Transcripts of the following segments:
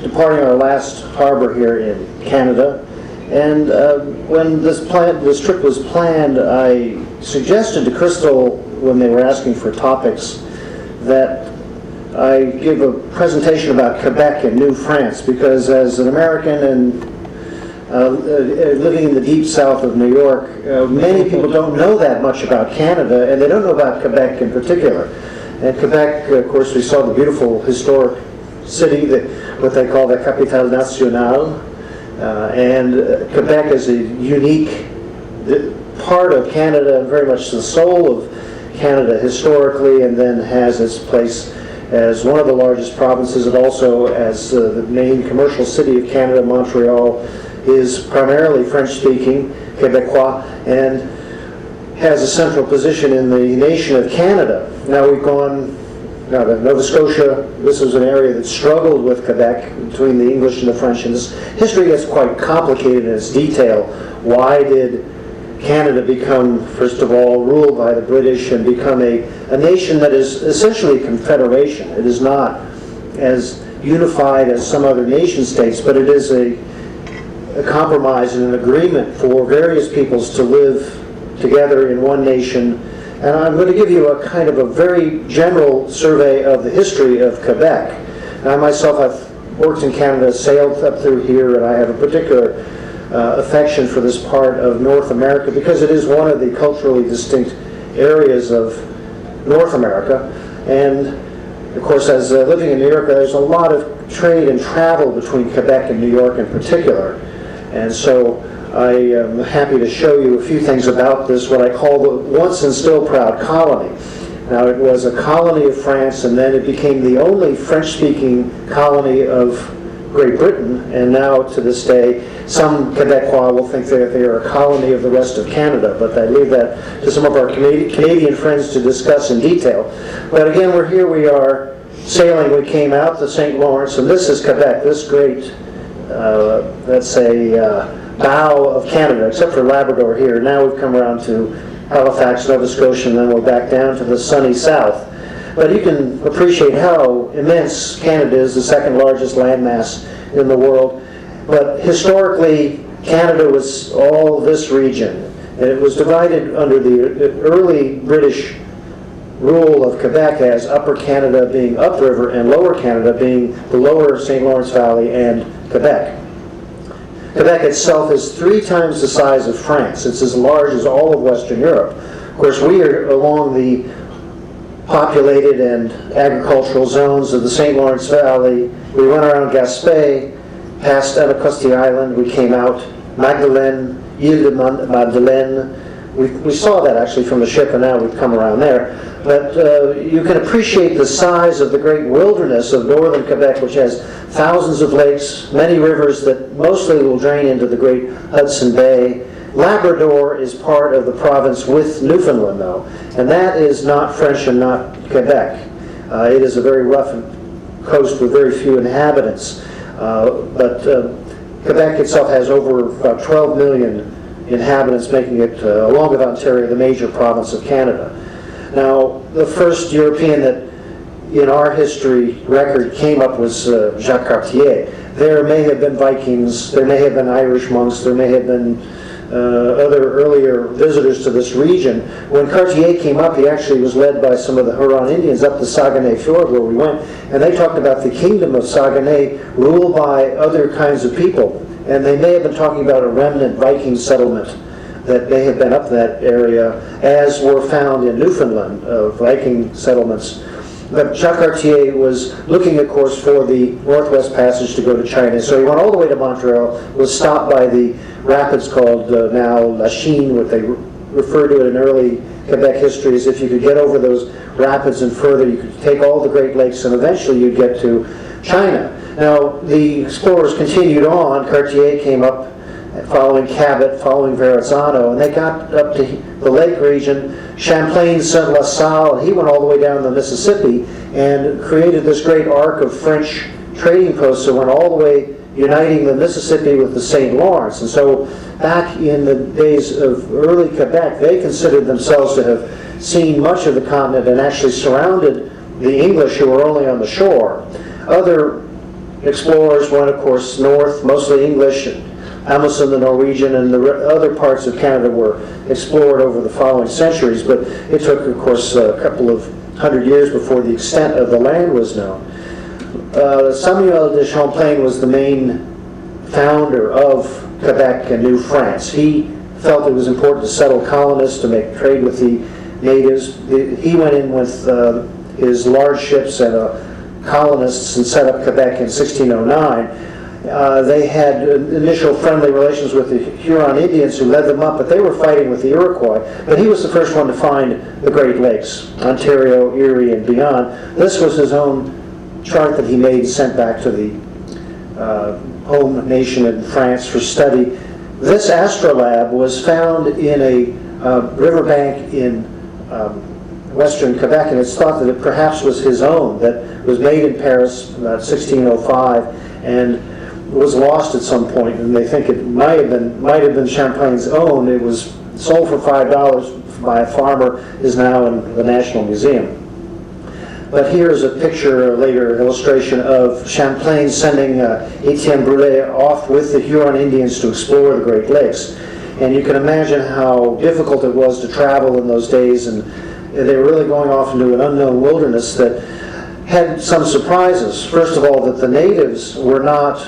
departing our last harbor here in Canada. And when this trip was planned, I suggested to Crystal, when they were asking for topics, that I give a presentation about Quebec and New France, because as an American and living in the deep south of New York, many people don't know that much about Canada, and they don't know about Quebec in particular. And Quebec, of course, we saw the beautiful historic city, what they call the Capitale Nationale, and Quebec is a unique part of Canada, very much the soul of Canada historically, and then has its place as one of the largest provinces, and also as the main commercial city of Canada. Montreal is primarily French-speaking, Quebecois, and has a central position in the nation of Canada. Now we've gone, now to Nova Scotia, this was an area that struggled with Quebec between the English and the French, and this history gets quite complicated in its detail. Why did Canada become, first of all, ruled by the British and become a nation that is essentially a confederation? It is not as unified as some other nation states, but it is a compromise and an agreement for various peoples to live together in one nation. And I'm going to give you a kind of a very general survey of the history of Quebec. I myself, I've worked in Canada, sailed up through here, and I have a particular affection for this part of North America because it is one of the culturally distinct areas of North America. And of course, as living in New York, there's a lot of trade and travel between Quebec and New York in particular. And so I am happy to show you a few things about this, what I call the once and still proud colony. Now, it was a colony of France, and then it became the only French-speaking colony of Great Britain, and now to this day, some Quebecois will think that they are a colony of the rest of Canada, but I leave that to some of our Canadian friends to discuss in detail. But again, we're here, we are sailing, we came out the St. Lawrence, and this is Quebec, this great, let's say, bow of Canada, except for Labrador here. Now we've come around to Halifax, Nova Scotia, and then we're back down to the sunny south. But you can appreciate how immense Canada is, the second largest landmass in the world. But historically, Canada was all this region. And it was divided under the early British rule of Quebec as Upper Canada being upriver and Lower Canada being the lower St. Lawrence Valley and Quebec. Quebec itself is 3 times the size of France. It's as large as all of Western Europe. Of course, we are along the populated and agricultural zones of the St. Lawrence Valley. We went around Gaspé, past Anacostia Island, we came out, Magdalene, Ile de Madeleine. We saw that actually from the ship, and now we've come around there. But you can appreciate the size of the great wilderness of northern Quebec, which has thousands of lakes, many rivers that mostly will drain into the great Hudson Bay. Labrador is part of the province with Newfoundland, though, and that is not French and not Quebec. It is a very rough coast with very few inhabitants. But Quebec itself has over about 12 million inhabitants, making it, along with Ontario, the major province of Canada. Now, the first European that in our history record came up was Jacques Cartier. There may have been Vikings, there may have been Irish monks, there may have been other earlier visitors to this region. When Cartier came up, he actually was led by some of the Huron Indians up the Saguenay Fjord where we went, and they talked about the kingdom of Saguenay ruled by other kinds of people. And they may have been talking about a remnant Viking settlement that may have been up that area, as were found in Newfoundland, Viking settlements. But Jacques Cartier was looking, of course, for the Northwest Passage to go to China. So he went all the way to Montreal, was stopped by the rapids called now La Chine, what they refer to it in early Quebec history as if you could get over those rapids and further, you could take all the Great Lakes, and eventually you'd get to China. Now, the explorers continued on. Cartier came up following Cabot, following Verrazano, and they got up to the lake region, Champlain, Saint-La-Salle, and he went all the way down the Mississippi and created this great arc of French trading posts that went all the way uniting the Mississippi with the St. Lawrence. And so back in the days of early Quebec, they considered themselves to have seen much of the continent and actually surrounded the English who were only on the shore. Other explorers went, of course, north, mostly English, and Amundsen, the Norwegian, and the other parts of Canada were explored over the following centuries, but it took, of course, a couple of hundred years before the extent of the land was known. Samuel de Champlain was the main founder of Quebec and New France. He felt it was important to settle colonists, to make trade with the natives. He went in with his large ships and colonists and set up Quebec in 1609. They had initial friendly relations with the Huron Indians who led them up, but they were fighting with the Iroquois. But he was the first one to find the Great Lakes, Ontario, Erie, and beyond. This was his own chart that he made and sent back to the home nation in France for study. This astrolabe was found in a riverbank in western Quebec, and it's thought that it perhaps was his own, that was made in Paris about 1605 and was lost at some point, and they think it might have been Champlain's own. It was sold for $5 by a farmer, is now in the National Museum. But here's a picture, a later illustration of Champlain sending Etienne Brulé off with the Huron Indians to explore the Great Lakes. And you can imagine how difficult it was to travel in those days, and they were really going off into an unknown wilderness that had some surprises. First of all, that the natives were not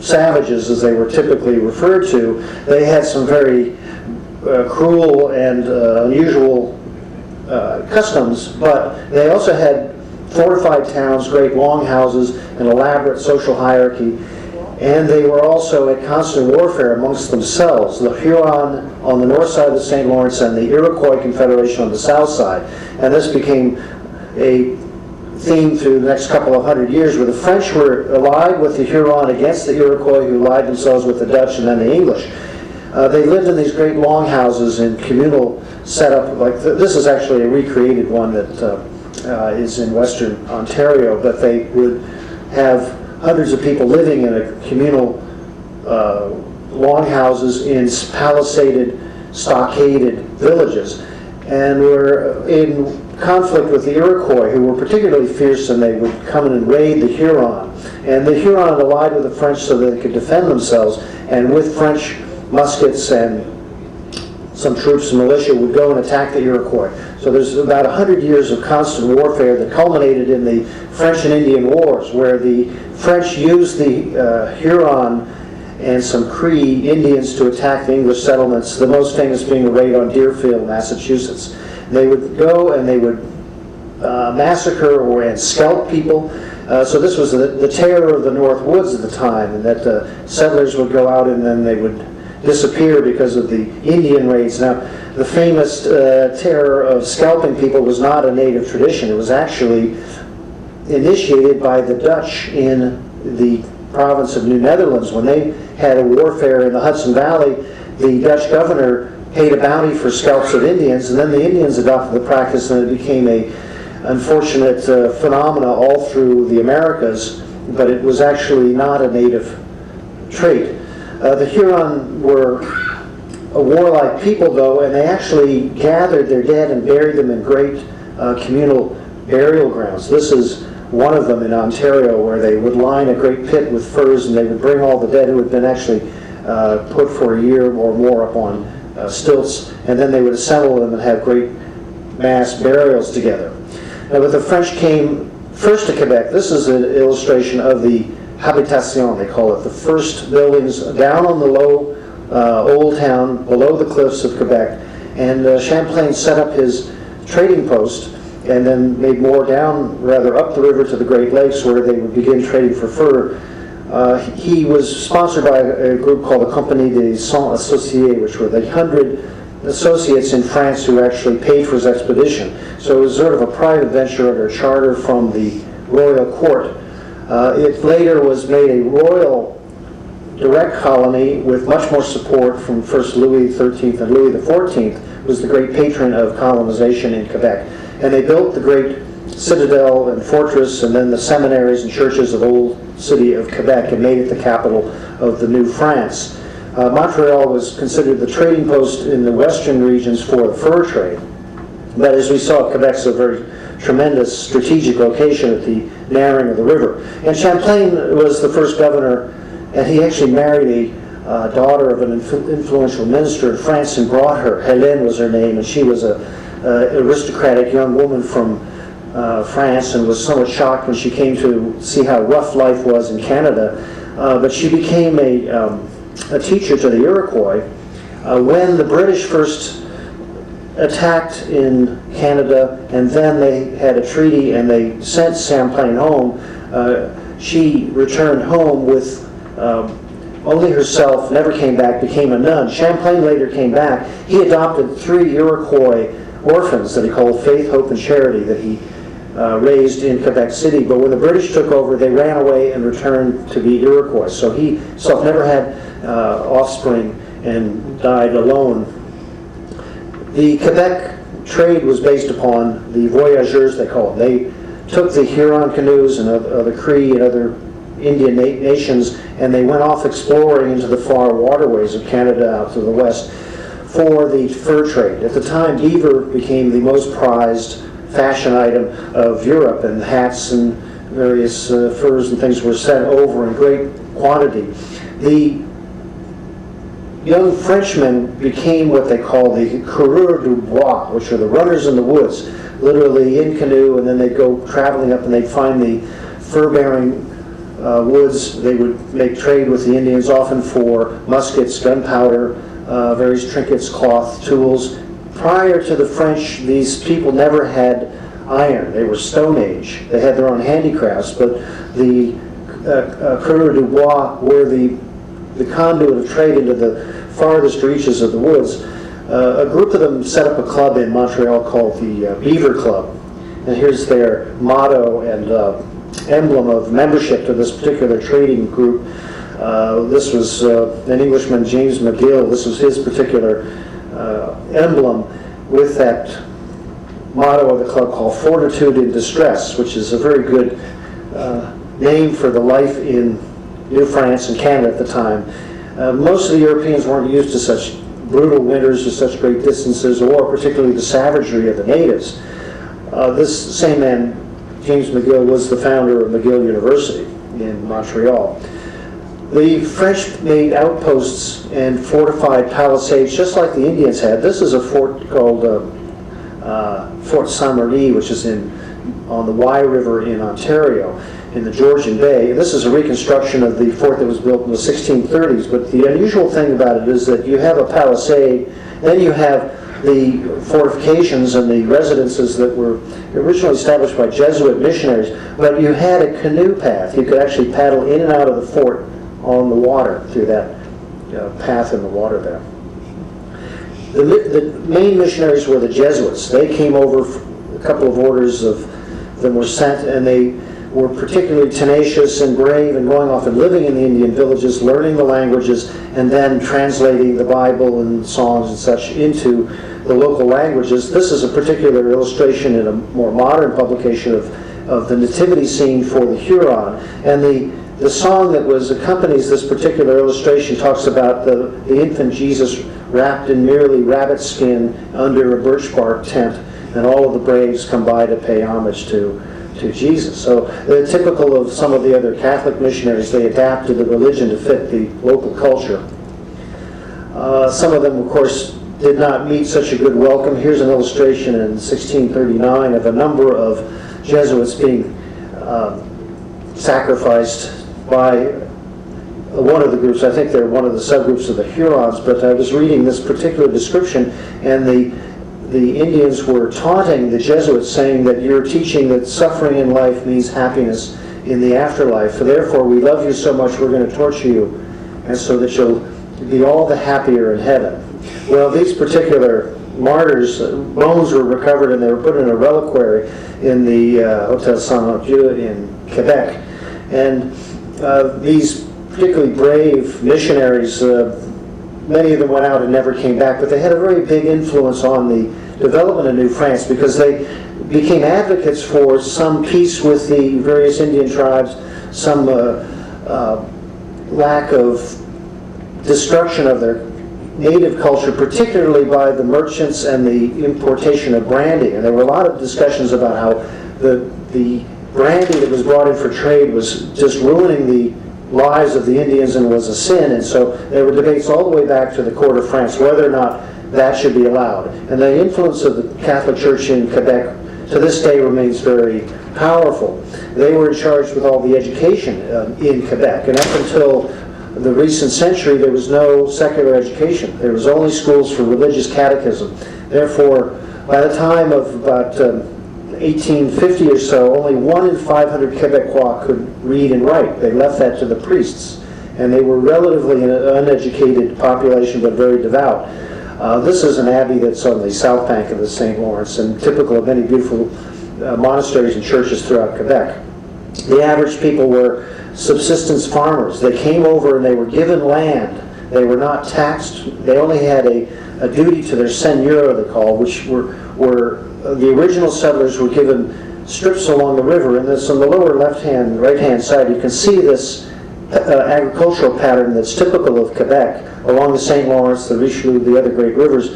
savages as they were typically referred to. They had some very cruel and unusual customs, but they also had fortified towns, great longhouses, an elaborate social hierarchy, and they were also at constant warfare amongst themselves. The Huron on the north side of the St. Lawrence and the Iroquois Confederation on the south side. And this became a theme through the next couple of hundred years, where the French were allied with the Huron against the Iroquois, who allied themselves with the Dutch and then the English. They lived in these great longhouses in communal setup. Like this is actually a recreated one that is in Western Ontario, but they would have hundreds of people living in a communal longhouses in palisaded, stockaded villages, and were in conflict with the Iroquois, who were particularly fierce, and they would come in and raid the Huron. And the Huron allied with the French so that they could defend themselves, and with French muskets and some troops and militia would go and attack the Iroquois. So there's about 100 years of constant warfare that culminated in the French and Indian Wars, where the French used the Huron and some Cree Indians to attack the English settlements, the most famous being the raid on Deerfield, Massachusetts. They would go and they would massacre and scalp people. So this was the terror of the North Woods at the time, and that settlers would go out and then they would disappear because of the Indian raids. Now, the famous terror of scalping people was not a native tradition. It was actually initiated by the Dutch in the province of New Netherlands. When they had a warfare in the Hudson Valley, the Dutch governor paid a bounty for scalps of Indians, and then the Indians adopted the practice, and it became a unfortunate phenomena all through the Americas, but it was actually not a native trait. The Huron were a warlike people, though, and they actually gathered their dead and buried them in great communal burial grounds. This is one of them in Ontario, where they would line a great pit with furs, and they would bring all the dead who had been actually put for a year or more up on stilts, and then they would assemble them and have great mass burials together. Now, but the French came first to Quebec. This is an illustration of the habitation, they call it, the first buildings down on the low old town below the cliffs of Quebec. And Champlain set up his trading post and then made more down, rather up the river to the Great Lakes, where they would begin trading for fur. He was sponsored by a group called the Compagnie des Cent Associés, which were the 100 associates in France who actually paid for his expedition. So it was sort of a private venture under a charter from the royal court. It later was made a royal direct colony with much more support from first Louis XIII and Louis XIV, was the great patron of colonization in Quebec. And they built the great citadel and fortress, and then the seminaries and churches of old city of Quebec, and made it the capital of the New France. Montreal was considered the trading post in the western regions for the fur trade. But as we saw, Quebec's a very tremendous strategic location at the narrowing of the river. And Champlain was the first governor, and he actually married a daughter of an influential minister in France and brought her. Hélène was her name, and she was an aristocratic young woman from France, and was somewhat shocked when she came to see how rough life was in Canada. But she became a teacher to the Iroquois. When the British first attacked in Canada, and then they had a treaty and they sent Champlain home, she returned home with only herself, never came back, became a nun. Champlain later came back. He adopted 3 Iroquois orphans that he called Faith, Hope, and Charity that he raised in Quebec City. But when the British took over, they ran away and returned to be Iroquois. So he himself never had offspring and died alone. The Quebec trade was based upon the voyageurs, they call them. They took the Huron canoes and the Cree and other Indian nations, and they went off exploring into the far waterways of Canada out to the west for the fur trade. At the time, beaver became the most prized fashion item of Europe, and hats and various furs and things were sent over in great quantity. The young Frenchmen became what they call the coureurs du bois, which are the runners in the woods, literally in canoe, and then they'd go traveling up and they'd find the fur-bearing woods. They would make trade with the Indians, often for muskets, gunpowder, various trinkets, cloth, tools. Prior to the French, these people never had iron. They were Stone Age. They had their own handicrafts, but the coureurs du bois were the conduit of trade into the farthest reaches of the woods. A group of them set up a club in Montreal called the Beaver Club. And here's their motto and emblem of membership to this particular trading group. This was an Englishman, James McGill. This was his particular emblem, with that motto of the club called Fortitude in Distress, which is a very good name for the life in New France and Canada at the time. Most of the Europeans weren't used to such brutal winters or such great distances, or particularly the savagery of the natives. This same man, James McGill, was the founder of McGill University in Montreal. The French made outposts and fortified palisades just like the Indians had. This is a fort called Fort Saint-Marie, which is on the Wye River in Ontario, in the Georgian Bay. This is a reconstruction of the fort that was built in the 1630s, but the unusual thing about it is that you have a palisade, then you have the fortifications and the residences that were originally established by Jesuit missionaries, but you had a canoe path. You could actually paddle in and out of the fort on the water through that path in the water there. The main missionaries were the Jesuits. They came over, a couple of orders of them were sent, and they were particularly tenacious and brave and going off and living in the Indian villages, learning the languages, and then translating the Bible and songs and such into the local languages. This is a particular illustration in a more modern publication of the nativity scene for the Huron. And the song that accompanies this particular illustration talks about the infant Jesus wrapped in merely rabbit skin under a birch bark tent, and all of the braves come by to pay homage to Jesus. So they're typical of some of the other Catholic missionaries. They adapted the religion to fit the local culture. Some of them, of course, did not meet such a good welcome. Here's an illustration in 1639 of a number of Jesuits being sacrificed by one of the groups. I think they're one of the subgroups of the Hurons, but I was reading this particular description, and the Indians were taunting the Jesuits, saying that you're teaching that suffering in life means happiness in the afterlife. So therefore, we love you so much, we're going to torture you, and so that you'll be all the happier in heaven. Well, these particular martyrs' bones were recovered, and they were put in a reliquary in the Hotel Saint-Dieu in Quebec. And these particularly brave missionaries, many of them went out and never came back, but they had a very big influence on the development of New France, because they became advocates for some peace with the various Indian tribes, some lack of destruction of their native culture, particularly by the merchants and the importation of brandy. And there were a lot of discussions about how the brandy that was brought in for trade was just ruining the lives of the Indians and was a sin, and so there were debates all the way back to the court of France whether or not that should be allowed. And the influence of the Catholic Church in Quebec to this day remains very powerful. They were charged with all the education in Quebec, and up until the recent century there was no secular education. There was only schools for religious catechism. Therefore, by the time of about 1850 or so, only 1 in 500 Quebecois could read and write. They left that to the priests, and they were relatively an uneducated population but very devout. This is an abbey that's on the south bank of the St. Lawrence and typical of many beautiful monasteries and churches throughout Quebec. The average people were subsistence farmers. They came over and they were given land. They were not taxed. They only had a duty to their seigneur, they called, which were the original settlers were given strips along the river. And this on the lower left-hand, right-hand side, you can see this agricultural pattern that's typical of Quebec along the St. Lawrence, the Richelieu, the other great rivers,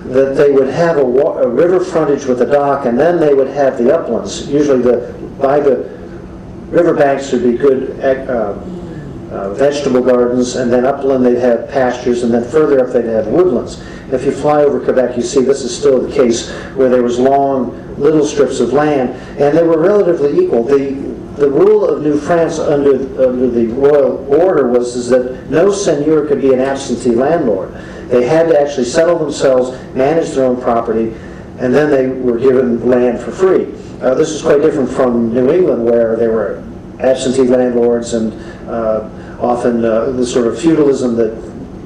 that they would have a river frontage with a dock, and then they would have the uplands. Usually by the riverbanks would be good vegetable gardens, and then upland they'd have pastures, and then further up they'd have woodlands. If you fly over Quebec, you see this is still the case, where there was long little strips of land, and they were relatively equal. The rule of New France under the royal order was that no seigneur could be an absentee landlord. They had to actually settle themselves, manage their own property, and then they were given land for free. This is quite different from New England, where there were absentee landlords, and often the sort of feudalism that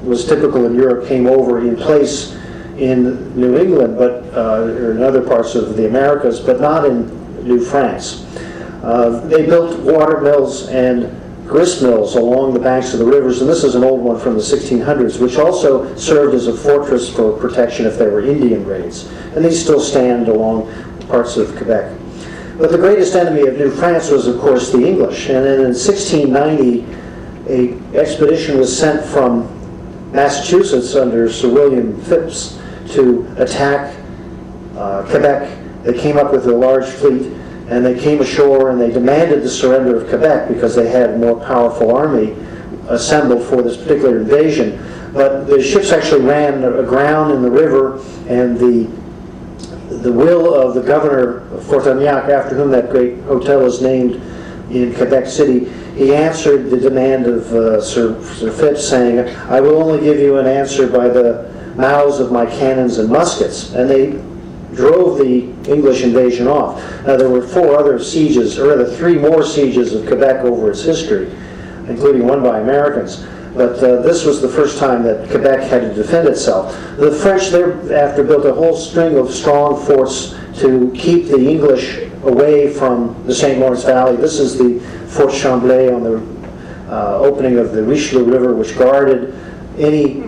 was typical in Europe came over in place in New England, but or in other parts of the Americas, but not in New France. They built water mills and grist mills along the banks of the rivers, and this is an old one from the 1600s, which also served as a fortress for protection if there were Indian raids. And these still stand along parts of Quebec. But the greatest enemy of New France was, of course, the English. And then in 1690, an expedition was sent from Massachusetts under Sir William Phipps to attack Quebec. They came up with a large fleet, and they came ashore and they demanded the surrender of Quebec because they had a more powerful army assembled for this particular invasion. But the ships actually ran aground in the river, and the will of the governor of Frontenac, after whom that great hotel is named in Quebec City, he answered the demand of Sir Phipps, saying, "I will only give you an answer by the mouths of my cannons and muskets." And they drove the English invasion off. Now there were 4 other sieges, or rather 3 more sieges of Quebec over its history, including one by Americans. But this was the first time that Quebec had to defend itself. The French thereafter built a whole string of strong forts to keep the English away from the St. Lawrence Valley. This is the Fort Chamblee on the opening of the Richelieu River, which guarded any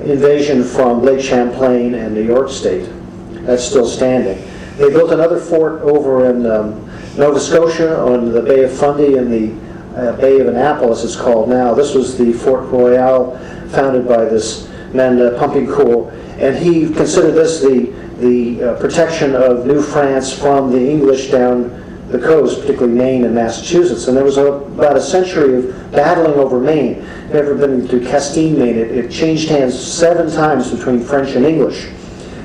invasion from Lake Champlain and New York State. That's still standing. They built another fort over in Nova Scotia on the Bay of Fundy and the Bay of Annapolis, it's called now. This was the Fort Royal, founded by this man Pompincourt, and he considered this the protection of New France from the English down the coast, particularly Maine and Massachusetts. And there was about a century of battling over Maine. If you've ever been to Castine, Maine, it changed hands 7 times between French and English.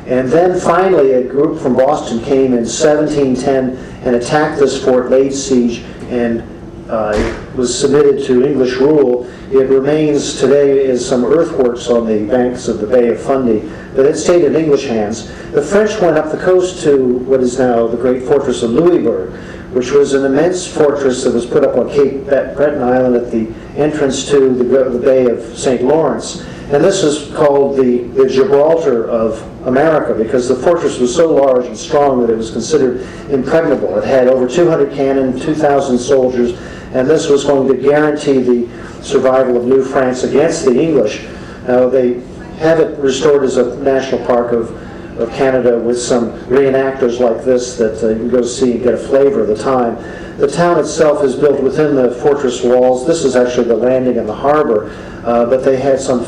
And then finally a group from Boston came in 1710 and attacked this fort, laid siege, and it was submitted to English rule. It remains today as some earthworks on the banks of the Bay of Fundy, but it stayed in English hands. The French went up the coast to what is now the great fortress of Louisbourg, which was an immense fortress that was put up on Cape Breton Island at the entrance to the Bay of St. Lawrence. And this is called the Gibraltar of America, because the fortress was so large and strong that it was considered impregnable. It had over 200 cannon, 2,000 soldiers, and this was going to guarantee the survival of New France against the English. Now they have it restored as a national park of Canada with some reenactors like this that you can go see and get a flavor of the time. The town itself is built within the fortress walls. This is actually the landing in the harbor, but they had some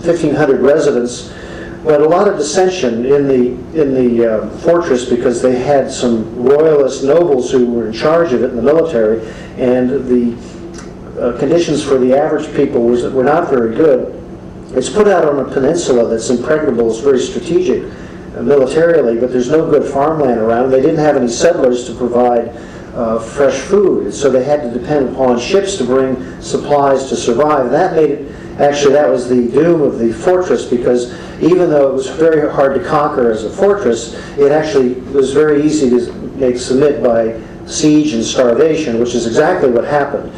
1,500 residents. but a lot of dissension in the fortress, because they had some royalist nobles who were in charge of it in the military, and the conditions for the average people were not very good. It's put out on a peninsula that's impregnable. It's very strategic militarily, but there's no good farmland around. They didn't have any settlers to provide fresh food, so they had to depend upon ships to bring supplies to survive. And that made it, actually, that was the doom of the fortress, because even though it was very hard to conquer as a fortress, it actually was very easy to make submit by siege and starvation, which is exactly what happened.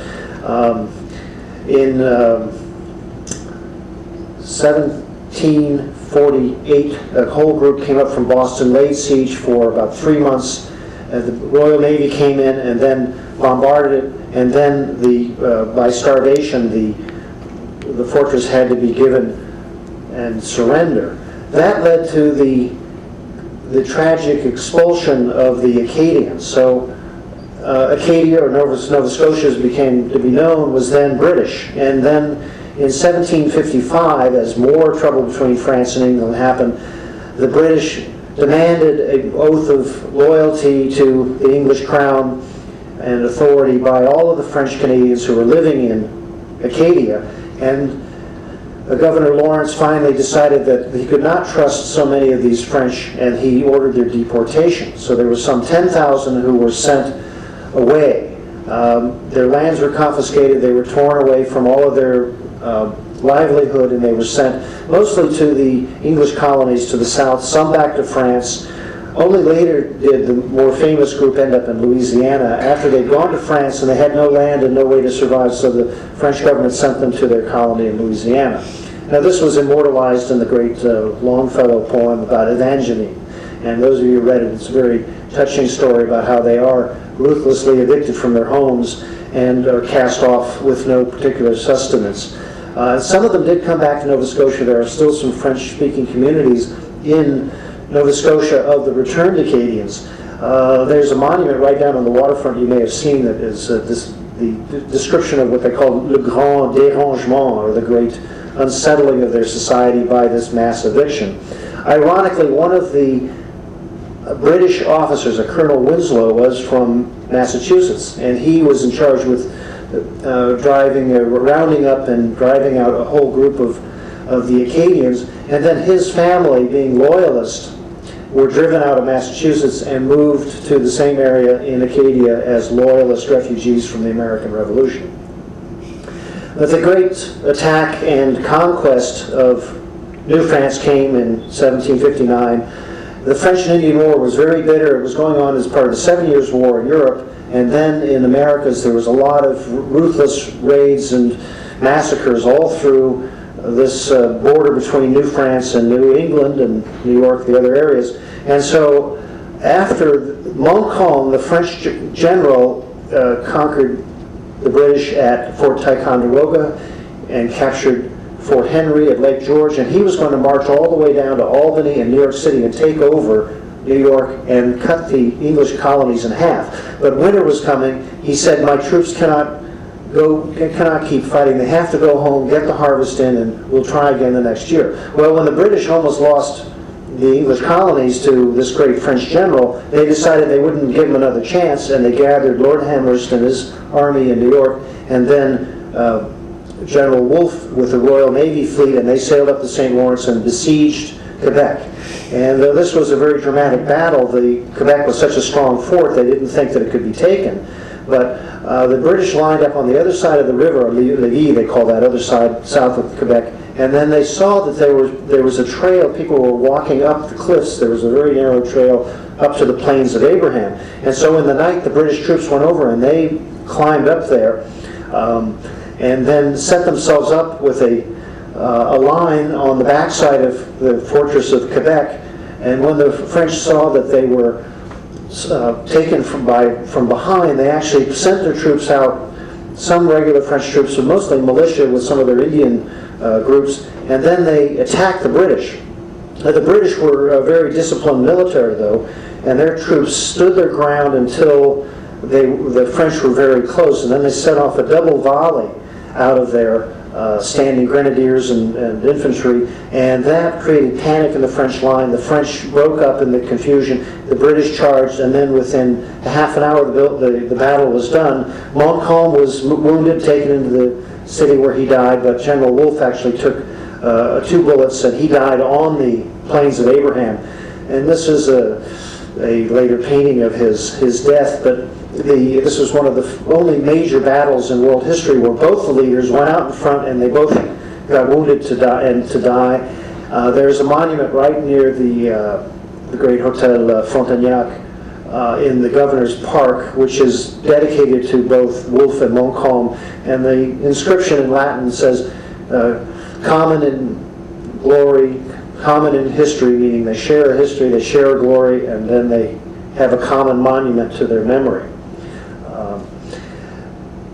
In 1748, a whole group came up from Boston, laid siege for about 3 months. The Royal Navy came in and then bombarded it, and then by starvation, the fortress had to be given and surrender. That led to the tragic expulsion of the Acadians. So Acadia, or Nova Scotia as became to be known, was then British. And then in 1755, as more trouble between France and England happened, the British demanded an oath of loyalty to the English crown and authority by all of the French Canadians who were living in Acadia. And Governor Lawrence finally decided that he could not trust so many of these French, and he ordered their deportation. So there were some 10,000 who were sent away. Their lands were confiscated. They were torn away from all of their livelihood, and they were sent mostly to the English colonies to the south, some back to France. Only later did the more famous group end up in Louisiana, after they'd gone to France and they had no land and no way to survive, so the French government sent them to their colony in Louisiana. Now this was immortalized in the great Longfellow poem about Evangeline, and those of you who read it, it's a very touching story about how they are ruthlessly evicted from their homes and are cast off with no particular sustenance. Some of them did come back to Nova Scotia. There are still some French-speaking communities in Nova Scotia of the returned Acadians. There's a monument right down on the waterfront you may have seen that is the description of what they call le grand dérangement, or the great unsettling of their society by this mass eviction. Ironically, one of the British officers, a Colonel Winslow, was from Massachusetts, and he was in charge with rounding up and driving out a whole group of the Acadians, and then his family, being loyalists, were driven out of Massachusetts and moved to the same area in Acadia as loyalist refugees from the American Revolution. But the great attack and conquest of New France came in 1759. The French and Indian War was very bitter. It was going on as part of the 7 Years' War in Europe, and then in Americas there was a lot of ruthless raids and massacres all through this border between New France and New England and New York, the other areas. And so after Montcalm, the French general, conquered the British at Fort Ticonderoga and captured Fort Henry at Lake George, and he was going to march all the way down to Albany and New York City and take over New York and cut the English colonies in half. But winter was coming. He said, my troops cannot keep fighting. They have to go home, get the harvest in, and we'll try again the next year. Well, when the British almost lost the English colonies to this great French general, they decided they wouldn't give him another chance, and they gathered Lord Amherst and his army in New York, and then General Wolfe with the Royal Navy fleet, and they sailed up the St. Lawrence and besieged Quebec. And this was a very dramatic battle. Quebec was such a strong fort, they didn't think that it could be taken. But the British lined up on the other side of the river, Lévis, they call that other side, south of Quebec, and then they saw that there was a trail. People were walking up the cliffs. There was a very narrow trail up to the Plains of Abraham. And so in the night, the British troops went over and they climbed up there and then set themselves up with a line on the backside of the fortress of Quebec. And when the French saw that they were taken from behind, they actually sent their troops out, some regular French troops, but mostly militia with some of their Indian groups, and then they attacked the British. The British were a very disciplined military, though, and their troops stood their ground until the French were very close, and then they set off a double volley out of their standing grenadiers and infantry, and that created panic in the French line. The French broke up in the confusion. The British charged, and then within a half an hour the battle was done. Montcalm was wounded, taken into the city where he died, but General Wolfe actually took 2 bullets, and he died on the Plains of Abraham. And this is a later painting of his death, but this was one of the only major battles in world history where both the leaders went out in front and they both got wounded to die. There's a monument right near the great Hotel Frontenac in the Governor's Park, which is dedicated to both Wolfe and Montcalm, and the inscription in Latin says, common in glory, common in history, meaning they share a history, they share a glory, and then they have a common monument to their memory.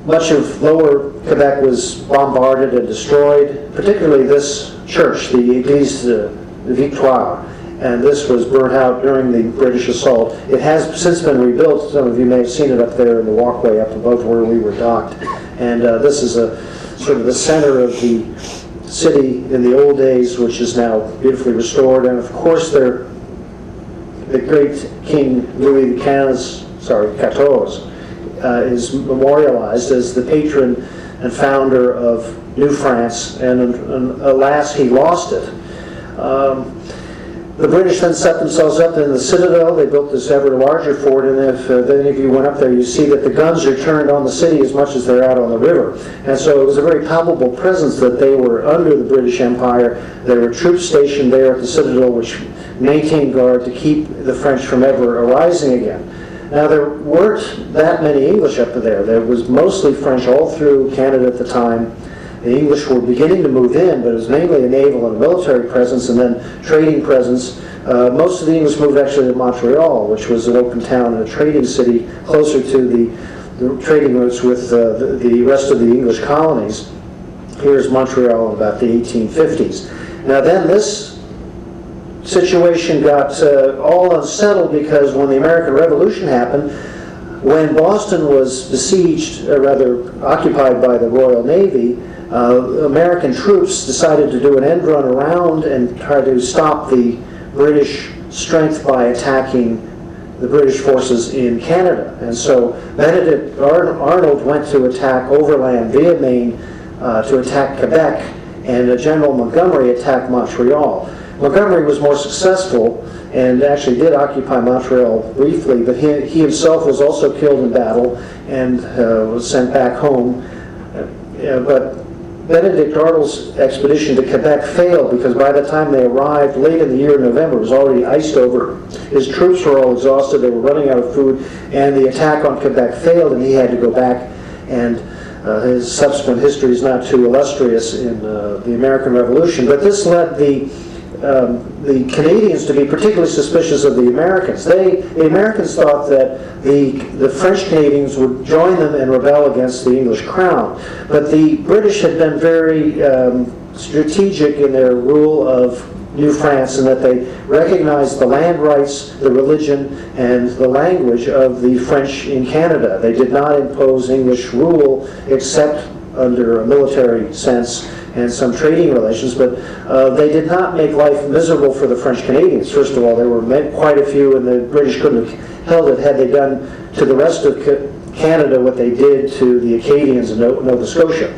Much of lower Quebec was bombarded and destroyed, particularly this church, the Église de Victoire, and this was burnt out during the British assault. It has since been rebuilt. Some of you may have seen it up there in the walkway up above where we were docked. And this is a sort of the center of the city in the old days, which is now beautifully restored. And of course, the great King Louis XIV is memorialized as the patron and founder of New France, and alas, he lost it. The British then set themselves up in the citadel. They built this ever larger fort, and if any of you went up there, you see that the guns are turned on the city as much as they're out on the river. And so it was a very palpable presence that they were under the British Empire. There were troops stationed there at the citadel which maintained guard to keep the French from ever arising again. Now, there weren't that many English up there. There was mostly French all through Canada at the time. The English were beginning to move in, but it was mainly a naval and a military presence, and then trading presence. Most of the English moved actually to Montreal, which was an open town and a trading city closer to the trading routes with the rest of the English colonies. Here's Montreal in about the 1850s. Now then, this situation got all unsettled because when the American Revolution happened, when Boston was besieged, or rather occupied by the Royal Navy, American troops decided to do an end run around and try to stop the British strength by attacking the British forces in Canada. And so Benedict Arnold went to attack overland via Maine to attack Quebec, and General Montgomery attacked Montreal. Montgomery was more successful and actually did occupy Montreal briefly, but he himself was also killed in battle and was sent back home. But Benedict Arnold's expedition to Quebec failed because by the time they arrived late in the year, November, it was already iced over. His troops were all exhausted, they were running out of food, and the attack on Quebec failed, and he had to go back, and his subsequent history is not too illustrious in the American Revolution. But this led the Canadians to be particularly suspicious of the Americans. The Americans thought that the French Canadians would join them and rebel against the English crown. But the British had been very strategic in their rule of New France, in that they recognized the land rights, the religion, and the language of the French in Canada. They did not impose English rule except under a military sense and some trading relations, but they did not make life miserable for the French Canadians. First of all, there were quite a few, and the British couldn't have held it had they done to the rest of Canada what they did to the Acadians in Nova Scotia.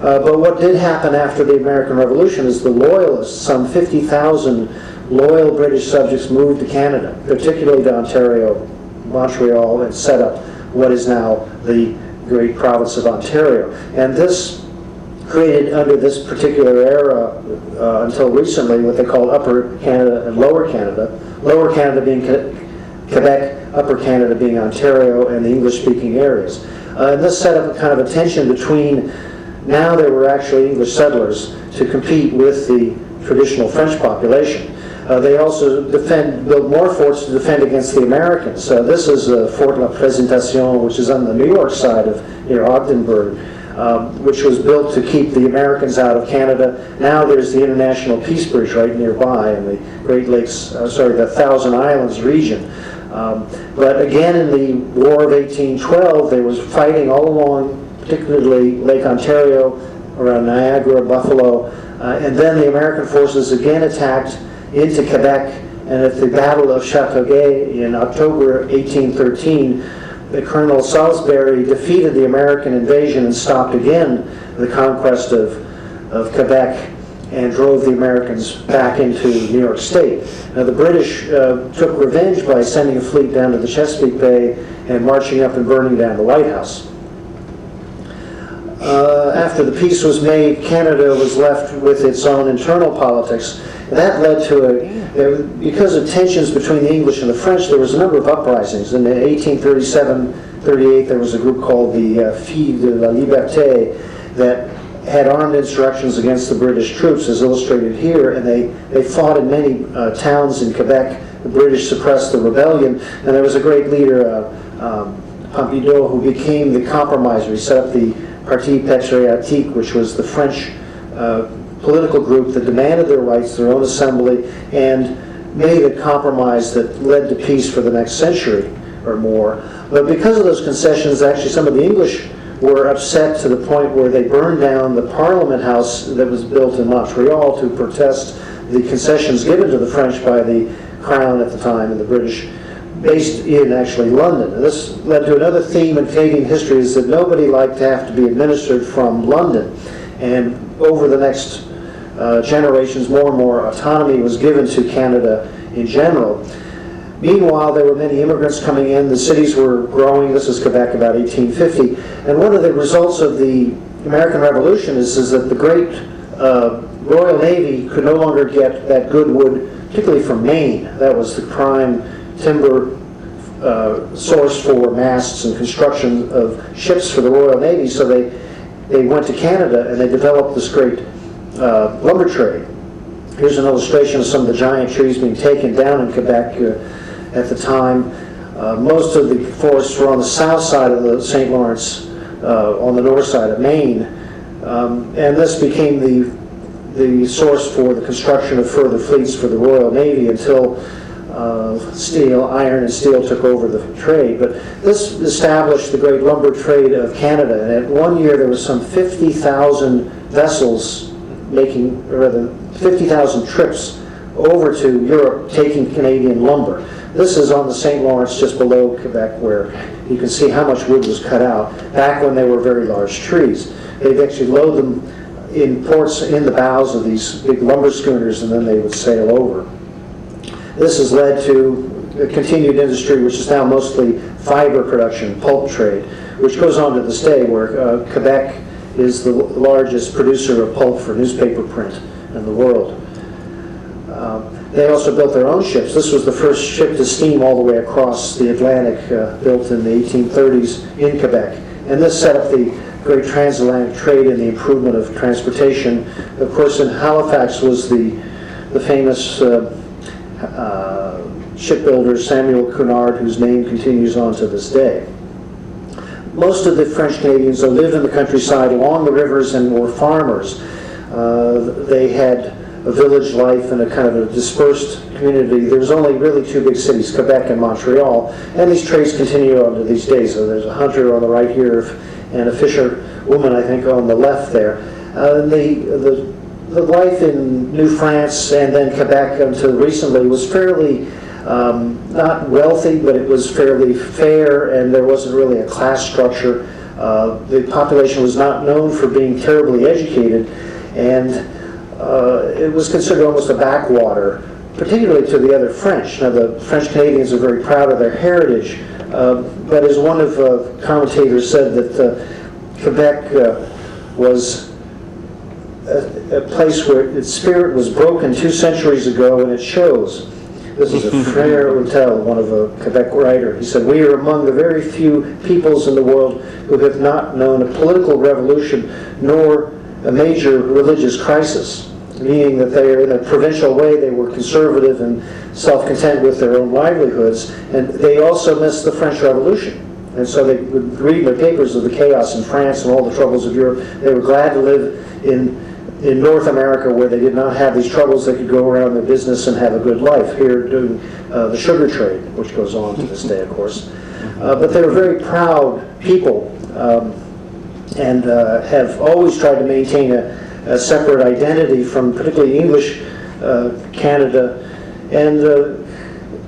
But what did happen after the American Revolution is the Loyalists, some 50,000 loyal British subjects, moved to Canada, particularly to Ontario, Montreal, and set up what is now the great province of Ontario. And this created, under this particular era, until recently, what they called Upper Canada and Lower Canada. Lower Canada being Quebec, Upper Canada being Ontario, and the English-speaking areas. And this set up a kind of a tension between, now there were actually English settlers to compete with the traditional French population. They also built more forts to defend against the Americans. This is Fort La Présentation, which is on the New York side of near Ogdenburg, which was built to keep the Americans out of Canada. Now there's the International Peace Bridge right nearby in the Great Lakes, the Thousand Islands region. But again, in the War of 1812, there was fighting all along, particularly Lake Ontario, around Niagara, Buffalo, and then the American forces again attacked into Quebec, and at the Battle of Chateauguay in October 1813, the Colonel Salisbury defeated the American invasion and stopped again the conquest of Quebec and drove the Americans back into New York State. Now the British took revenge by sending a fleet down to the Chesapeake Bay and marching up and burning down the White House. After the peace was made, Canada was left with its own internal politics. That led to because of tensions between the English and the French, there was a number of uprisings. In 1837-38, there was a group called the Filles de la Liberté that had armed insurrections against the British troops, as illustrated here, and they fought in many towns in Quebec. The British suppressed the rebellion, and there was a great leader, Pompidou, who became the compromiser. He set up the Parti Patriotique, which was the French political group that demanded their rights, their own assembly, and made a compromise that led to peace for the next century or more. But because of those concessions, actually some of the English were upset to the point where they burned down the Parliament House that was built in Montreal to protest the concessions given to the French by the Crown at the time and the British, based in actually London. And this led to another theme in Canadian history, is that nobody liked to have to be administered from London. And over the next generations, more and more autonomy was given to Canada in general. Meanwhile, there were many immigrants coming in. The cities were growing. This is Quebec about 1850. And one of the results of the American Revolution is that the great Royal Navy could no longer get that good wood, particularly from Maine. That was the prime timber source for masts and construction of ships for the Royal Navy. So they went to Canada and they developed this great lumber trade. Here's an illustration of some of the giant trees being taken down in Quebec at the time. Most of the forests were on the south side of the St. Lawrence, on the north side of Maine, and this became the source for the construction of further fleets for the Royal Navy until iron and steel took over the trade. But this established the great lumber trade of Canada, and at one year there was some 50,000 vessels making, or rather 50,000 trips over to Europe taking Canadian lumber. This is on the St. Lawrence just below Quebec, where you can see how much wood was cut out back when they were very large trees. They'd actually load them in ports in the bows of these big lumber schooners, and then they would sail over. This has led to a continued industry, which is now mostly fiber production, pulp trade, which goes on to this day, where Quebec is the largest producer of pulp for newspaper print in the world. They also built their own ships. This was the first ship to steam all the way across the Atlantic, built in the 1830s in Quebec. And this set up the great transatlantic trade and the improvement of transportation. Of course, in Halifax was the famous shipbuilder Samuel Cunard, whose name continues on to this day. Most of the French Canadians lived in the countryside along the rivers and were farmers. They had a village life and a kind of a dispersed community. There's only really two big cities, Quebec and Montreal, and these trades continue on to these days. So there's a hunter on the right here and a fisher woman, I think, on the left there. The life in New France and then Quebec until recently was fairly not wealthy, but it was fairly fair, and there wasn't really a class structure. The population was not known for being terribly educated, and it was considered almost a backwater, particularly to the other French. Now, the French Canadians are very proud of their heritage, but as one of the commentators said, that Quebec was a place where its spirit was broken 2 centuries ago, and it shows. This is a Frere Hotel, one of a Quebec writer. He said, "We are among the very few peoples in the world who have not known a political revolution nor a major religious crisis," meaning that they are in a provincial way. They were conservative and self-content with their own livelihoods, and they also missed the French Revolution. And so they would read in their papers of the chaos in France and all the troubles of Europe. They were glad to live in North America, where they did not have these troubles. They could go around their business and have a good life here doing the sugar trade, which goes on to this day, of course. But they were very proud people. and have always tried to maintain a separate identity from particularly English Canada. And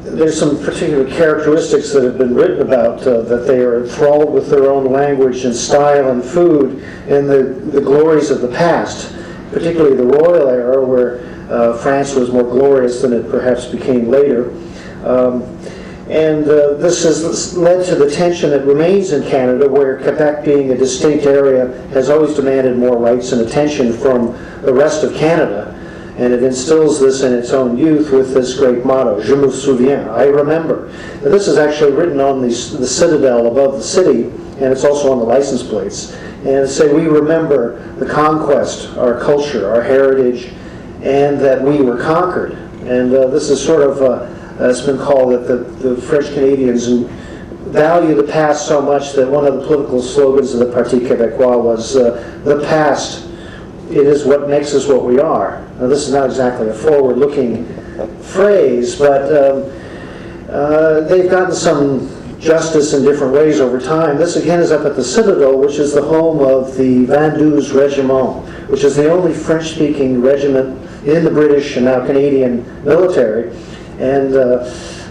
there's some particular characteristics that have been written about, that they are enthralled with their own language and style and food and the glories of the past, particularly the royal era where France was more glorious than it perhaps became later. This has led to the tension that remains in Canada, where Quebec, being a distinct area, has always demanded more rights and attention from the rest of Canada. And it instills this in its own youth with this great motto, Je me souviens, I remember. Now, this is actually written on the citadel above the city, and it's also on the license plates. And it say, we remember the conquest, our culture, our heritage, and that we were conquered. And this is sort of, it's been called that the French Canadians value the past so much that one of the political slogans of the Parti Québécois was, the past, it is what makes us what we are. Now, this is not exactly a forward-looking phrase, but they've gotten some justice in different ways over time. This again is up at the Citadel, which is the home of the 22 Regiment, which is the only French-speaking regiment in the British and now Canadian military. And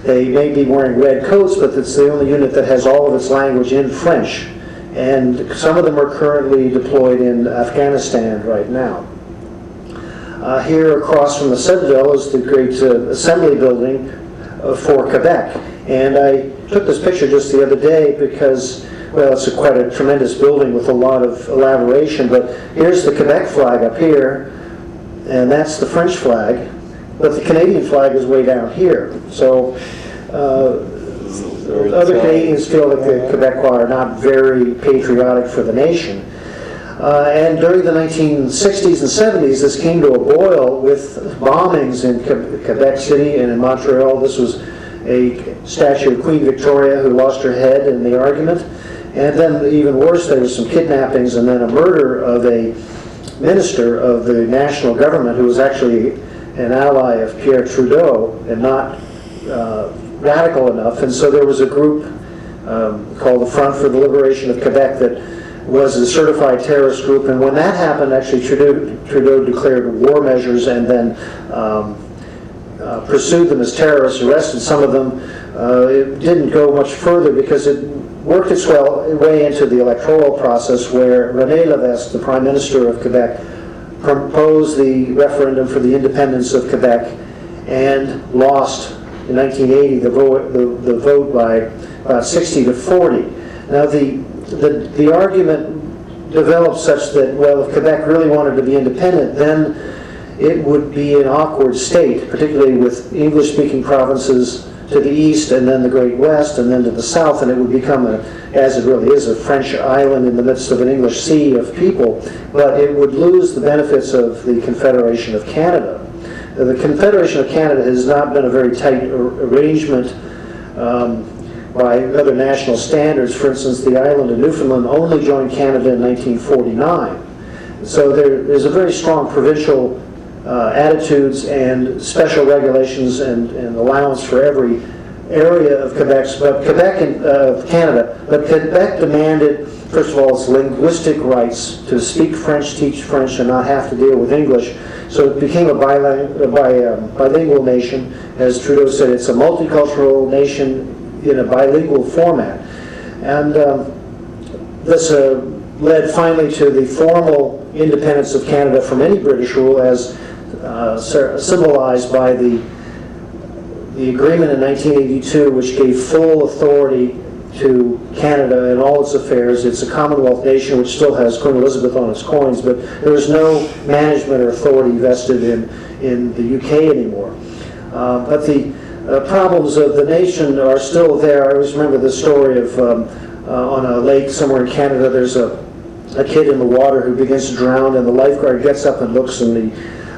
they may be wearing red coats, but it's the only unit that has all of its language in French. And some of them are currently deployed in Afghanistan right now. Here across from the Citadel is the great assembly building for Quebec. And I took this picture just the other day because, well, it's quite a tremendous building with a lot of elaboration. But here's the Quebec flag up here, and that's the French flag. But the Canadian flag is way down here. So other Canadians feel that the Quebecois are not very patriotic for the nation. And during the 1960s and 70s, this came to a boil with bombings in Quebec City and in Montreal. This was a statue of Queen Victoria who lost her head in the argument. And then even worse, there was some kidnappings and then a murder of a minister of the national government who was actually an ally of Pierre Trudeau and not radical enough. And so there was a group called the Front for the Liberation of Quebec that was a certified terrorist group. And when that happened, actually Trudeau declared war measures and then pursued them as terrorists, arrested some of them. It didn't go much further because it worked its way into the electoral process where René Lévesque, the Prime Minister of Quebec, proposed the referendum for the independence of Quebec and lost in 1980 the vote by about 60 to 40. Now the argument developed such that, well, if Quebec really wanted to be independent, then it would be an awkward state, particularly with English-speaking provinces to the east and then the Great West and then to the south, and it would become, as it really is, a French island in the midst of an English sea of people, but it would lose the benefits of the Confederation of Canada. The Confederation of Canada has not been a very tight arrangement by other national standards. For instance, the island of Newfoundland only joined Canada in 1949. So there's a very strong provincial attitudes and special regulations and allowance for every area of Quebec and Canada. But Quebec demanded, first of all, its linguistic rights to speak French, teach French, and not have to deal with English. So it became a bilingual nation. As Trudeau said, it's a multicultural nation in a bilingual format. And this led finally to the formal independence of Canada from any British rule, as symbolized by the agreement in 1982, which gave full authority to Canada in all its affairs. It's a Commonwealth nation which still has Queen Elizabeth on its coins, but there is no management or authority vested in the UK anymore. But the problems of the nation are still there. I always remember the story of on a lake somewhere in Canada, there's a kid in the water who begins to drown, and the lifeguard gets up and looks, and the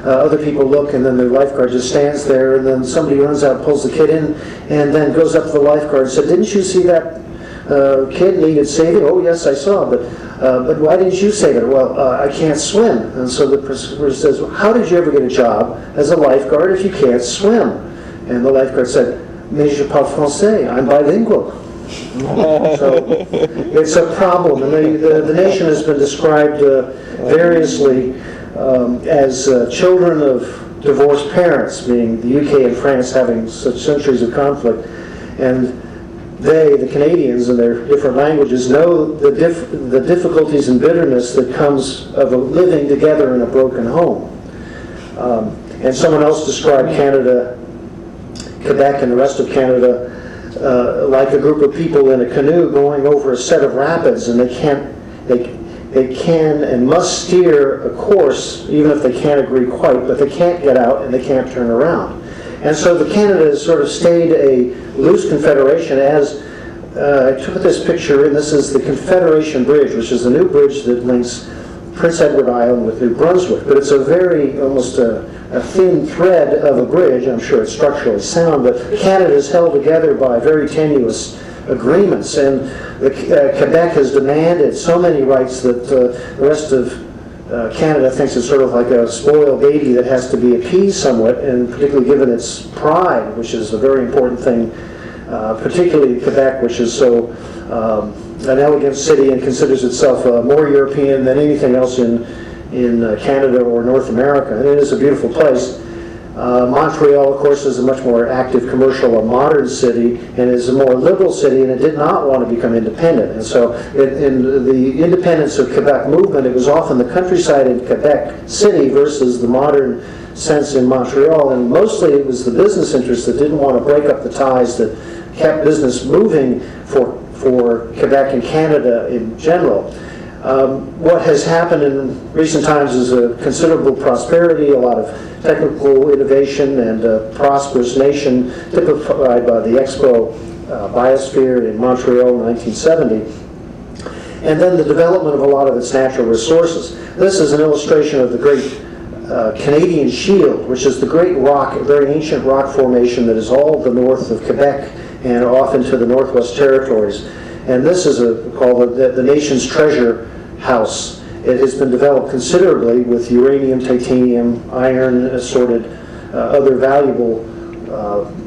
other people look, and then the lifeguard just stands there, and then somebody runs out, pulls the kid in, and then goes up to the lifeguard and said, "Didn't you see that kid needed saving?" "Oh, yes, I saw, but why didn't you save it?" "Well, I can't swim." And so the person says, "Well, how did you ever get a job as a lifeguard if you can't swim?" And the lifeguard said, "Mais je parle français, I'm bilingual." So it's a problem, and the nation has been described variously as children of divorced parents, being the UK and France having such centuries of conflict, and they, the Canadians, in their different languages, know the difficulties and bitterness that comes of living together in a broken home. And someone else described Canada, Quebec and the rest of Canada, like a group of people in a canoe going over a set of rapids, and they can and must steer a course, even if they can't agree quite, but they can't get out and they can't turn around. And so the Canada has sort of stayed a loose confederation, as I took this picture, and this is the Confederation Bridge, which is the new bridge that links Prince Edward Island with New Brunswick. But it's a very, almost a thin thread of a bridge. I'm sure it's structurally sound, but Canada is held together by very tenuous agreements. And Quebec has demanded so many rights that the rest of Canada thinks it's sort of like a spoiled baby that has to be appeased somewhat, and particularly given its pride, which is a very important thing, particularly Quebec, which is so an elegant city and considers itself more European than anything else in Canada or North America. And it is a beautiful place. Montreal, of course, is a much more active commercial and modern city, and is a more liberal city, and it did not want to become independent. And so in the independence of Quebec movement, it was often the countryside in Quebec City versus the modern sense in Montreal, and mostly it was the business interests that didn't want to break up the ties that kept business moving for Quebec and Canada in general. What has happened in recent times is a considerable prosperity, a lot of technical innovation, and a prosperous nation typified by the Expo biosphere in Montreal in 1970. And then the development of a lot of its natural resources. This is an illustration of the great Canadian Shield, which is the great rock, a very ancient rock formation that is all the north of Quebec and off into the Northwest Territories. And this is called the nation's treasure house. It has been developed considerably with uranium, titanium, iron, assorted other valuable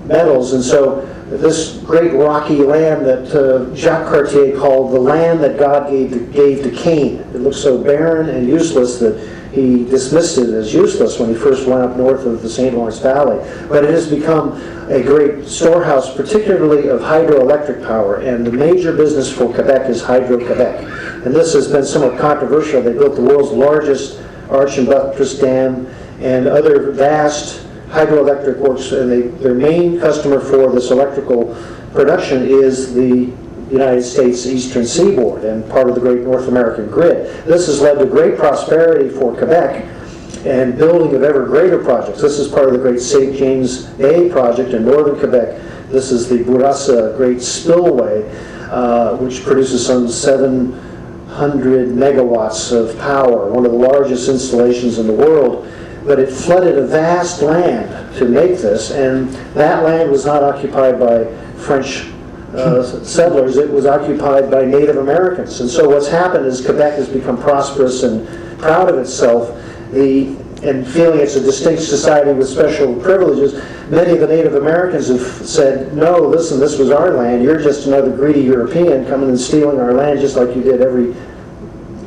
metals. And so this great rocky land that Jacques Cartier called the land that God gave to Cain. It looks so barren and useless that he dismissed it as useless when he first went up north of the St. Lawrence Valley. But it has become a great storehouse, particularly of hydroelectric power. And the major business for Quebec is Hydro-Quebec. And this has been somewhat controversial. They built the world's largest arch and buttress dam and other vast hydroelectric works. And their main customer for this electrical production is the United States Eastern Seaboard and part of the great North American grid. This has led to great prosperity for Quebec and building of ever greater projects. This is part of the great St. James Bay project in northern Quebec. This is the Bourassa Great Spillway, which produces some 700 megawatts of power, one of the largest installations in the world. But it flooded a vast land to make this, and that land was not occupied by French settlers. It was occupied by Native Americans. And so what's happened is Quebec has become prosperous and proud of itself, and feeling it's a distinct society with special privileges. Many of the Native Americans have said, no, listen, this was our land. You're just another greedy European coming and stealing our land just like you did every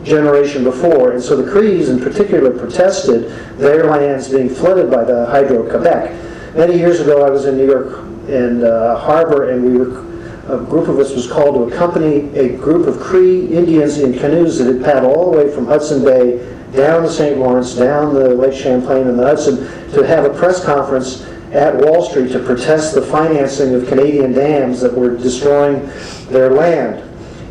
generation before. And so the Crees in particular protested their lands being flooded by the Hydro-Quebec. Many years ago I was in New York in harbor, and a group of us was called to accompany a group of Cree Indians in canoes that had paddled all the way from Hudson Bay down the St. Lawrence, down the Lake Champlain and the Hudson, to have a press conference at Wall Street to protest the financing of Canadian dams that were destroying their land.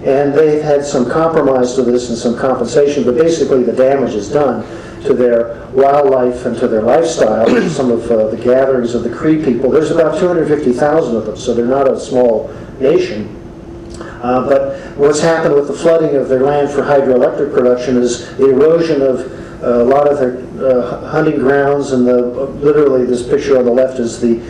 And they've had some compromise to this and some compensation, but basically the damage is done to their wildlife and to their lifestyle. Some of the gatherings of the Cree people, there's about 250,000 of them, so they're not a small nation. But what's happened with the flooding of their land for hydroelectric production is the erosion of a lot of their hunting grounds, and literally this picture on the left is the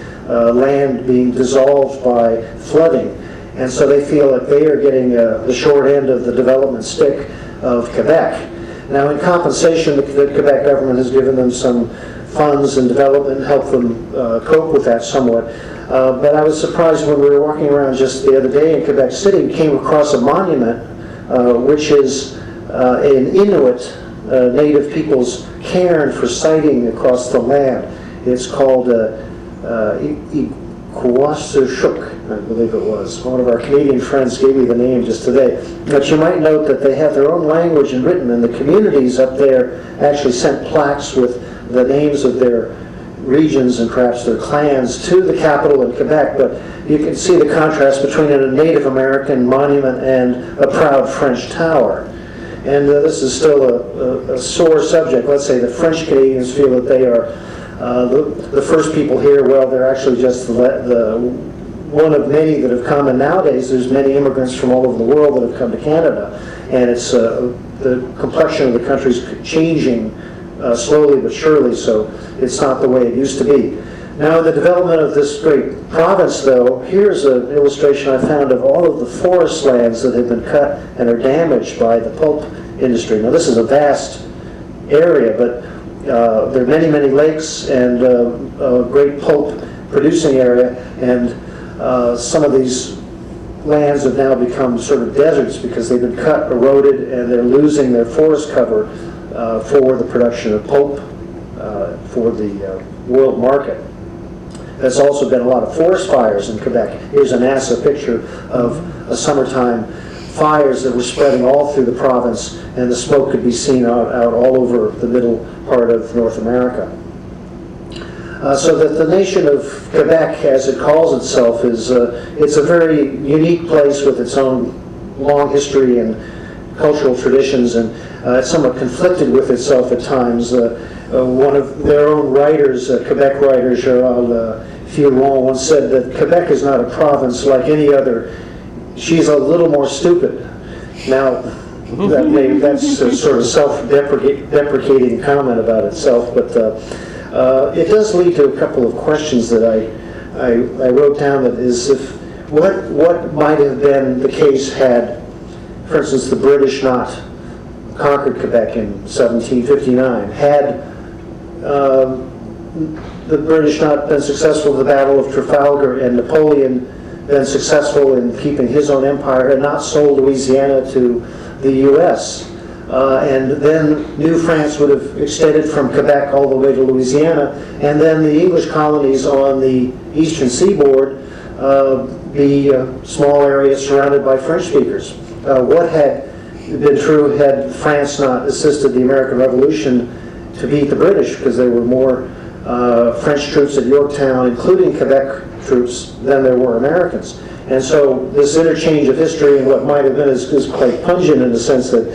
land being dissolved by flooding. And so they feel like they are getting the short end of the development stick of Quebec. Now, in compensation, the Quebec government has given them some funds and development and helped them cope with that somewhat. But I was surprised when we were walking around just the other day in Quebec City, we came across a monument which is an Inuit native people's cairn for sighting across the land. It's called Ikwasashuk, I believe it was. One of our Canadian friends gave me the name just today. But you might note that they have their own language and written, and the communities up there actually sent plaques with the names of their regions and perhaps their clans to the capital in Quebec. But you can see the contrast between a Native American monument and a proud French tower. And this is still a sore subject. Let's say the French Canadians feel that they are the first people here. Well, they're actually just the one of many that have come, and nowadays there's many immigrants from all over the world that have come to Canada, and it's the complexion of the country's changing slowly but surely, so it's not the way it used to be. Now, in the development of this great province, though, here's an illustration I found of all of the forest lands that have been cut and are damaged by the pulp industry. Now, this is a vast area, but there are many, many lakes and a great pulp producing area, and some of these lands have now become sort of deserts because they've been cut, eroded, and they're losing their forest cover for the production of pulp for the world market. There's also been a lot of forest fires in Quebec. Here's a NASA picture of a summertime fires that were spreading all through the province, and the smoke could be seen out all over the middle part of North America. So that the nation of Quebec, as it calls itself, is it's a very unique place with its own long history and cultural traditions, and it's somewhat conflicted with itself at times. One of their own writers, Quebec writer Jacques Huron, once said that Quebec is not a province like any other. She's a little more stupid. Now, that's a sort of self-deprecating comment about itself, but it does lead to a couple of questions that I wrote down. That is, what might have been the case had, for instance, the British not conquered Quebec in 1759? Had the British not been successful in the Battle of Trafalgar, and Napoleon been successful in keeping his own empire and not sold Louisiana to the U.S., and then New France would have extended from Quebec all the way to Louisiana, and then the English colonies on the eastern seaboard be small areas surrounded by French speakers. What had been true had France not assisted the American Revolution to beat the British, because there were more French troops at Yorktown, including Quebec troops, than there were Americans. And so this interchange of history and what might have been is quite pungent in the sense that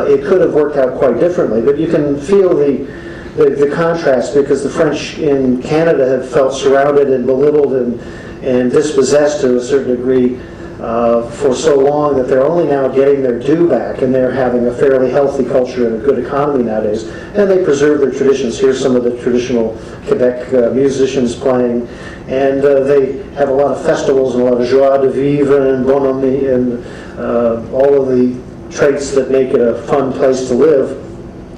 it could have worked out quite differently. But you can feel the contrast, because the French in Canada have felt surrounded and belittled and dispossessed to a certain degree for so long that they're only now getting their due back, and they're having a fairly healthy culture and a good economy nowadays, and they preserve their traditions. Here's some of the traditional Quebec musicians playing, and they have a lot of festivals and a lot of joie de vivre and bonhomie and all of the traits that make it a fun place to live.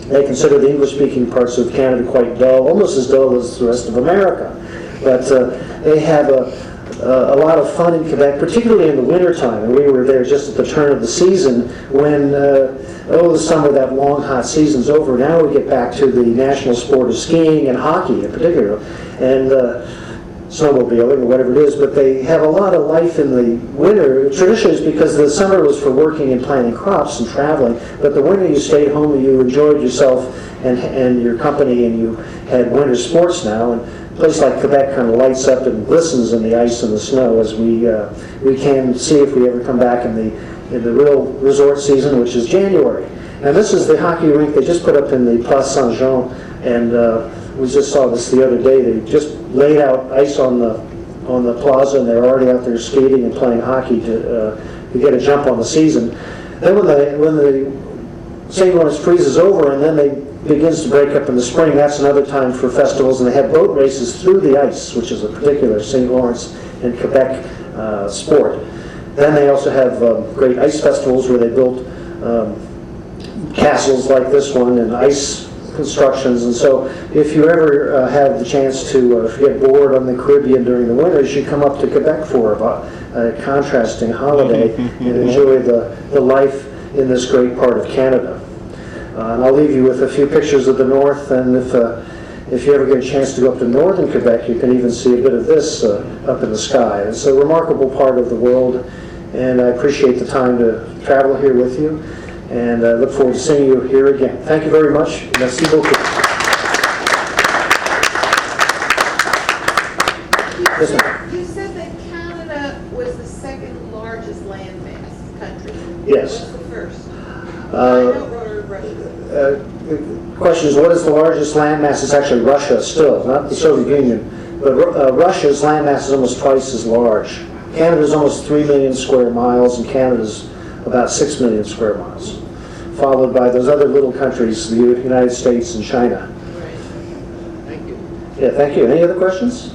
They consider the English-speaking parts of Canada quite dull, almost as dull as the rest of America, but they have a lot of fun in Quebec, particularly in the wintertime. And we were there just at the turn of the season when, the summer, that long hot season's over. Now we get back to the national sport of skiing and hockey in particular, and snowmobiling or whatever it is. But they have a lot of life in the winter. Traditionally, it's because the summer was for working and planting crops and traveling, but the winter you stayed home and you enjoyed yourself and your company, and you had winter sports now. And a place like Quebec kind of lights up and glistens in the ice and the snow, as we can see if we ever come back in the real resort season, which is January. And this is the hockey rink they just put up in the Place Saint-Jean, and we just saw this the other day. They just laid out ice on the plaza, and they're already out there skating and playing hockey to get a jump on the season. Then when the St. Lawrence freezes over, and then they begins to break up in the spring, that's another time for festivals, and they have boat races through the ice, which is a particular St. Lawrence and Quebec sport. Then they also have great ice festivals where they built castles like this one and ice constructions. And so if you ever have the chance to get bored on the Caribbean during the winter, you should come up to Quebec for a contrasting holiday and enjoy the life in this great part of Canada. And I'll leave you with a few pictures of the north, and if you ever get a chance to go up to northern Quebec, you can even see a bit of this up in the sky. It's a remarkable part of the world, and I appreciate the time to travel here with you, and I look forward to seeing you here again. Thank you very much. Merci beaucoup. Yes, ma'am. You said that Canada was the second largest landmass country. Yes. What's the first? I Uh, know Russia. The question is, what is the largest landmass? It's actually Russia still, not the Soviet Union. But Russia's landmass is almost twice as large. Canada's almost 3 million square miles, and Canada's about 6 million square miles, followed by those other little countries, the United States and China. Right. Thank you. Yeah, thank you. Any other questions?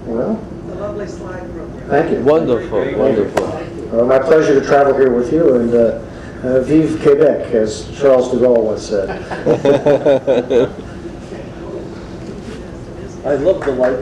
Well, The lovely slide program. thank you. Wonderful, wonderful. My pleasure to travel here with you, and vive Quebec, as Charles de Gaulle once said. I love the light.